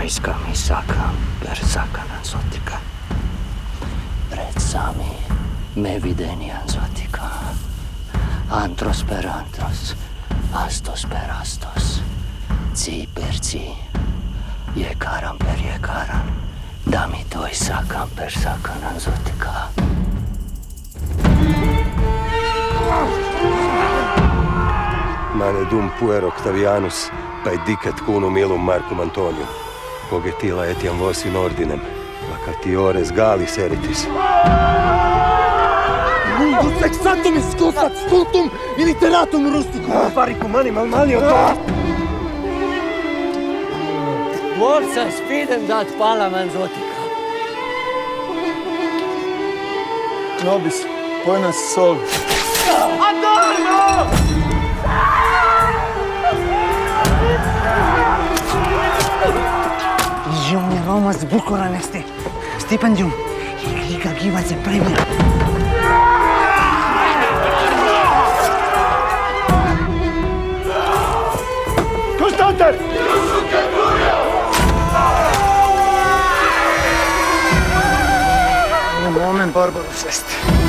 toiska misakam per sakanan sotika. Pred sami me videnian sotika. Antros per antros, astos per astos, ci per ci, jekaran per jekaran, da mi toisakam per sakanan sotika. Mane dum puer Octavianus, paedicat cunum illum Marcum Antonium, cogetila etiam vos in ordinem, vacatiores Galis eritis. Mundus exatum iscusat stultum illiteratum rusticum. Varicum animal malio Vorțas fidem dat palaman zotika. Nobis, poenas sol. Adorno! Jumni Romas bucuran este. Stipendium. Liga givace premia. Constanter! Un moment barbarus est.